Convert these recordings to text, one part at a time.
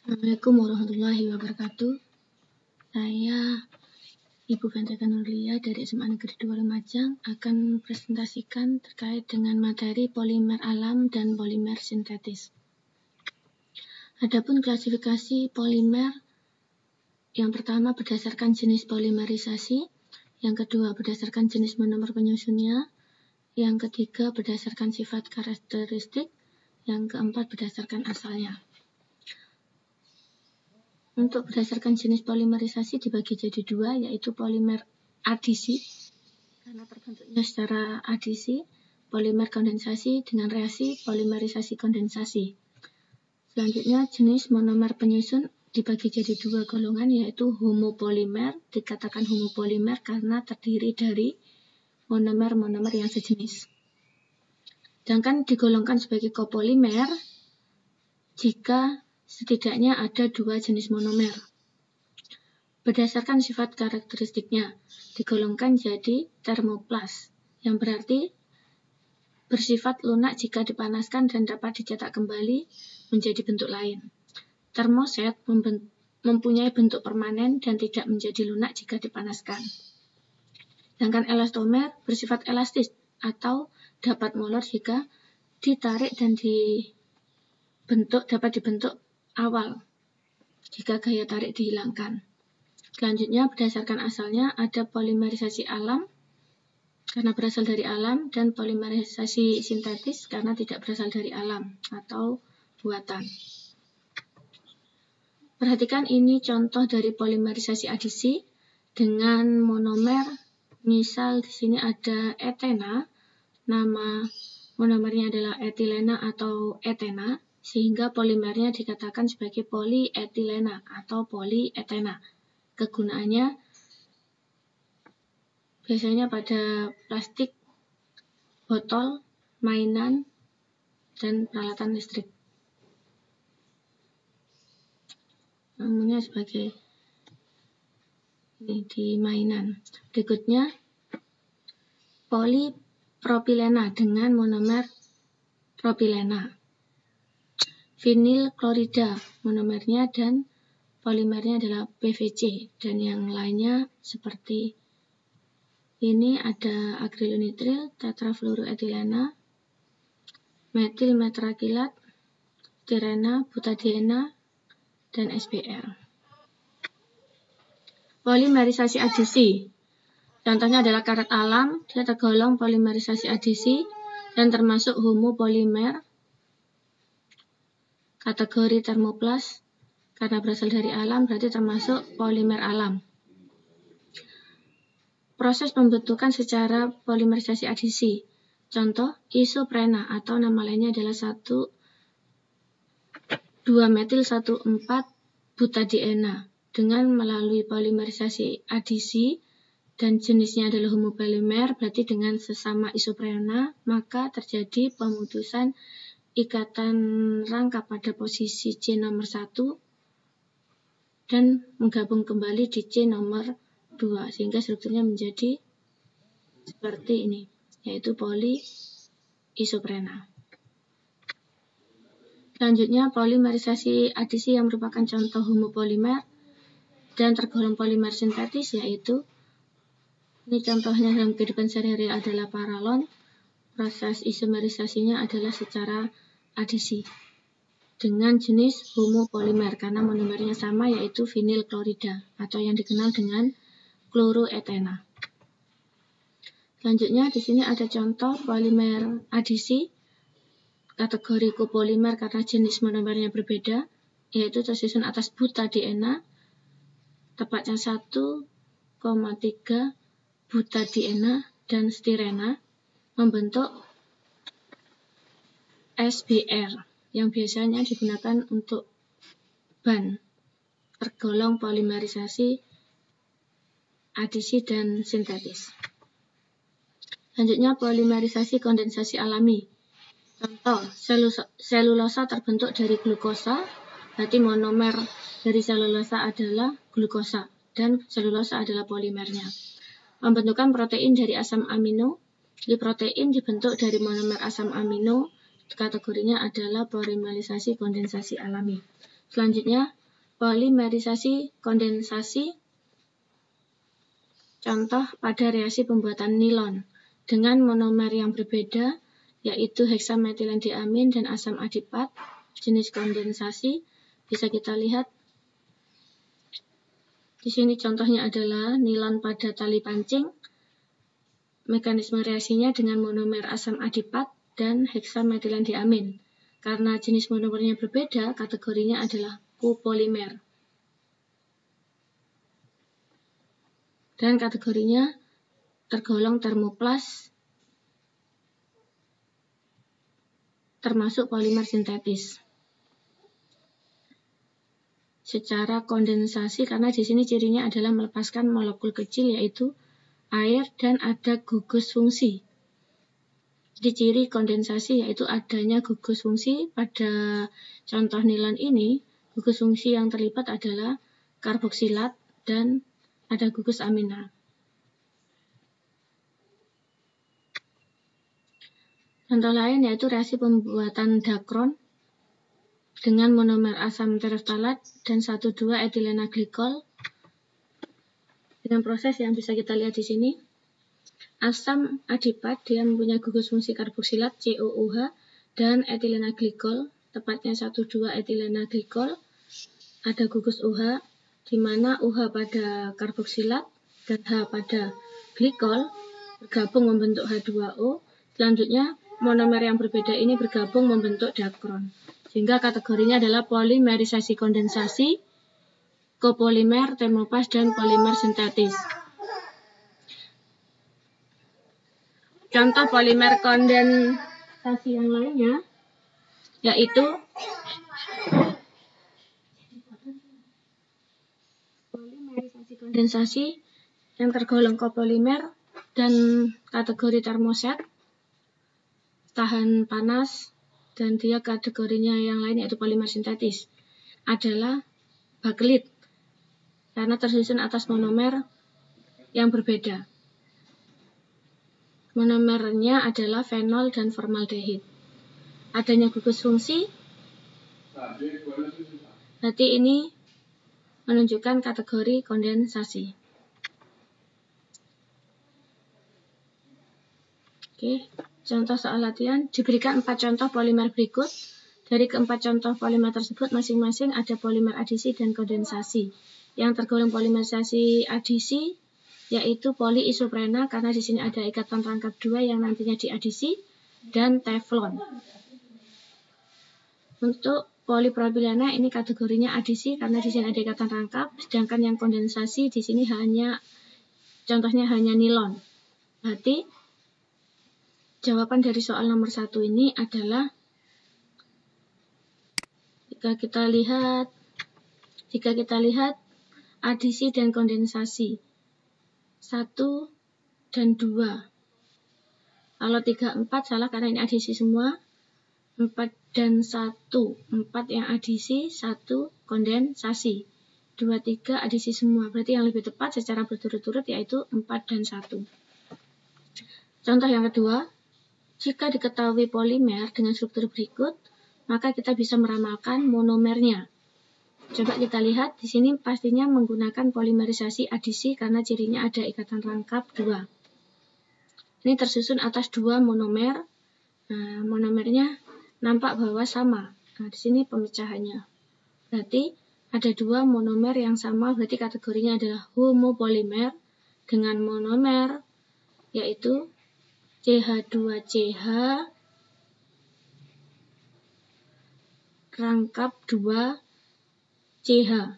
Assalamualaikum warahmatullahi wabarakatuh. Saya Ibu Fentrika Nurlia dari SMA Negeri 2 Lumajang akan presentasikan terkait dengan materi polimer alam dan polimer sintetis. Adapun klasifikasi polimer, yang pertama berdasarkan jenis polimerisasi, yang kedua berdasarkan jenis monomer penyusunnya, yang ketiga berdasarkan sifat karakteristik, yang keempat berdasarkan asalnya. Untuk berdasarkan jenis polimerisasi dibagi jadi dua, yaitu polimer adisi, karena terbentuknya secara adisi, polimer kondensasi dengan reaksi polimerisasi kondensasi. Selanjutnya, jenis monomer penyusun dibagi jadi dua golongan, yaitu homopolimer, dikatakan homopolimer karena terdiri dari monomer-monomer yang sejenis. Sedangkan digolongkan sebagai kopolimer jika setidaknya ada dua jenis monomer. Berdasarkan sifat karakteristiknya, digolongkan jadi termoplas, yang berarti bersifat lunak jika dipanaskan dan dapat dicetak kembali menjadi bentuk lain. Termoset mempunyai bentuk permanen dan tidak menjadi lunak jika dipanaskan. Sedangkan elastomer bersifat elastis atau dapat molor jika ditarik dan dapat dibentuk awal jika gaya tarik dihilangkan. Selanjutnya, berdasarkan asalnya ada polimerisasi alam karena berasal dari alam dan polimerisasi sintetis karena tidak berasal dari alam atau buatan. Perhatikan ini contoh dari polimerisasi adisi dengan monomer. Misal di sini ada etena, nama monomernya adalah etilena atau etena, sehingga polimernya dikatakan sebagai polietilena atau polietena. Kegunaannya biasanya pada plastik, botol, mainan, dan peralatan listrik. Namanya sebagai ini di mainan. Berikutnya, polipropilena dengan monomer propilena. Vinyl klorida monomernya dan polimernya adalah PVC, dan yang lainnya seperti ini ada akrilonitril, tetrafluoroetilena, metil metrakilat, stirena, butadiena, dan SBR. Polimerisasi adisi. Contohnya adalah karet alam, dia tergolong polimerisasi adisi dan termasuk homopolimer. Kategori termoplas karena berasal dari alam berarti termasuk polimer alam. Proses pembentukan secara polimerisasi adisi. Contoh isoprena atau nama lainnya adalah 2-metil-1,4-butadiena dengan melalui polimerisasi adisi dan jenisnya adalah homopolimer, berarti dengan sesama isoprena maka terjadi pemutusan ikatan rangka pada posisi C nomor 1 dan menggabung kembali di C nomor 2 sehingga strukturnya menjadi seperti ini, yaitu poliisoprena. Selanjutnya, polimerisasi adisi yang merupakan contoh homopolimer dan tergolong polimer sintetis, yaitu ini contohnya dalam kehidupan sehari-hari adalah paralon. Proses isomerisasinya adalah secara adisi dengan jenis homopolimer karena monomernya sama, yaitu vinyl klorida atau yang dikenal dengan kloroetena. Selanjutnya di sini ada contoh polimer adisi kategori copolimer karena jenis monomernya berbeda, yaitu tersusun atas butadiena, tepatnya 1,3 butadiena dan stirena membentuk SBR yang biasanya digunakan untuk ban, tergolong polimerisasi adisi dan sintetis. Selanjutnya polimerisasi kondensasi alami. Contoh, selulosa terbentuk dari glukosa, berarti monomer dari selulosa adalah glukosa dan selulosa adalah polimernya. Pembentukan protein dari asam amino. Jadi protein dibentuk dari monomer asam amino, kategorinya adalah polimerisasi kondensasi alami. Selanjutnya, polimerisasi kondensasi. Contoh pada reaksi pembuatan nilon dengan monomer yang berbeda, yaitu heksametilendiamin dan asam adipat, jenis kondensasi. Bisa kita lihat di sini contohnya adalah nilon pada tali pancing. Mekanisme reaksinya dengan monomer asam adipat dan heksametilendiamin. Karena jenis monomernya berbeda, kategorinya adalah copolimer. Dan kategorinya tergolong termoplas, termasuk polimer sintetis. Secara kondensasi, karena di sini cirinya adalah melepaskan molekul kecil yaitu air dan ada gugus fungsi. Jadi ciri kondensasi yaitu adanya gugus fungsi. Pada contoh nilon ini, gugus fungsi yang terlibat adalah karboksilat dan ada gugus amina. Contoh lain yaitu reaksi pembuatan dakron dengan monomer asam tereftalat dan 1,2-etilena glikol. Dengan proses yang bisa kita lihat di sini, asam adipat dia mempunyai gugus fungsi karboksilat COOH dan etilena glikol, tepatnya 1,2-etilena glikol. Ada gugus OH, di mana OH pada karboksilat dan H pada glikol bergabung membentuk H2O. Selanjutnya, monomer yang berbeda ini bergabung membentuk dakron. Sehingga kategorinya adalah polimerisasi kondensasi, copolimer, termoplas, dan polimer sintetis. Contoh polimer kondensasi yang lainnya yaitu polimerisasi kondensasi yang tergolong copolimer dan kategori termoset, tahan panas, dan dia kategorinya yang lain yaitu polimer sintetis adalah bakelit karena tersusun atas monomer yang berbeda. Monomernya adalah fenol dan formaldehid. Adanya gugus fungsi, berarti ini menunjukkan kategori kondensasi. Oke, contoh soal latihan. Diberikan 4 contoh polimer berikut. Dari keempat contoh polimer tersebut, masing-masing ada polimer adisi dan kondensasi. Yang tergolong polimerisasi adisi yaitu poliisoprena karena di sini ada ikatan rangkap 2 yang nantinya diadisi, dan teflon. Untuk polipropilena ini kategorinya adisi karena di sini ada ikatan rangkap, sedangkan yang kondensasi di sini contohnya hanya nilon. Berarti jawaban dari soal nomor 1 ini adalah jika kita lihat adisi dan kondensasi 1 dan 2. Kalau 3, 4 salah karena ini adisi semua. 4 dan 1, 4 yang adisi, 1 kondensasi. 2, 3 adisi semua. Berarti yang lebih tepat secara berturut-turut yaitu 4 dan 1. Contoh yang kedua, jika diketahui polimer dengan struktur berikut, maka kita bisa meramalkan monomernya. Coba kita lihat, di sini pastinya menggunakan polimerisasi adisi karena cirinya ada ikatan rangkap 2. Ini tersusun atas 2 monomer. Nah, monomernya nampak bahwa sama. Nah, di sini pemecahannya. Berarti ada 2 monomer yang sama, berarti kategorinya adalah homopolimer dengan monomer yaitu CH2CH rangkap 2 CH.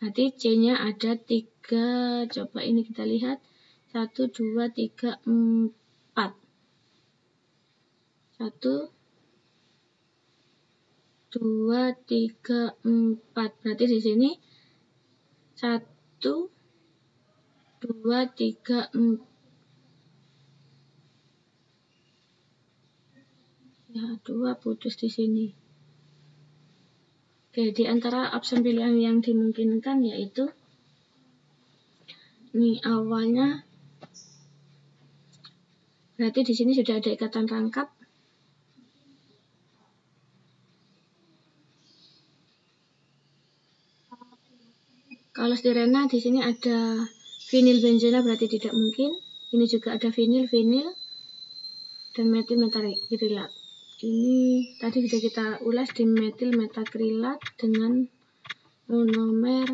Nanti C-nya ada 3, coba ini kita lihat. 1, 2, 3, 4. 1, 2, 3, 4. Berarti di sini 1, 2, 3, 4. Ya, 2 putus di sini. Oke, di antara opsi pilihan yang dimungkinkan yaitu ini awalnya berarti di sini sudah ada ikatan rangkap. Kalau stirena di sini ada vinil benzena, berarti tidak mungkin. Ini juga ada vinil dan metil metakrilat. Ini tadi sudah kita ulas di metil metakrilat dengan monomer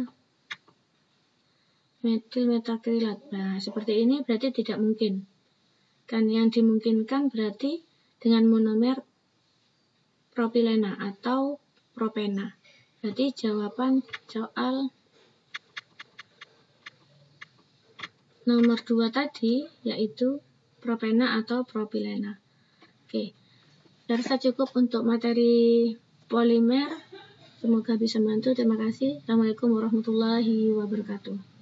metil metakrilat. Nah, seperti ini berarti tidak mungkin. Kan yang dimungkinkan berarti dengan monomer propilena atau propena. Berarti jawaban soal nomor 2 tadi yaitu propena atau propilena. Oke. Saya rasa cukup untuk materi polimer. Semoga bisa membantu. Terima kasih. Assalamualaikum warahmatullahi wabarakatuh.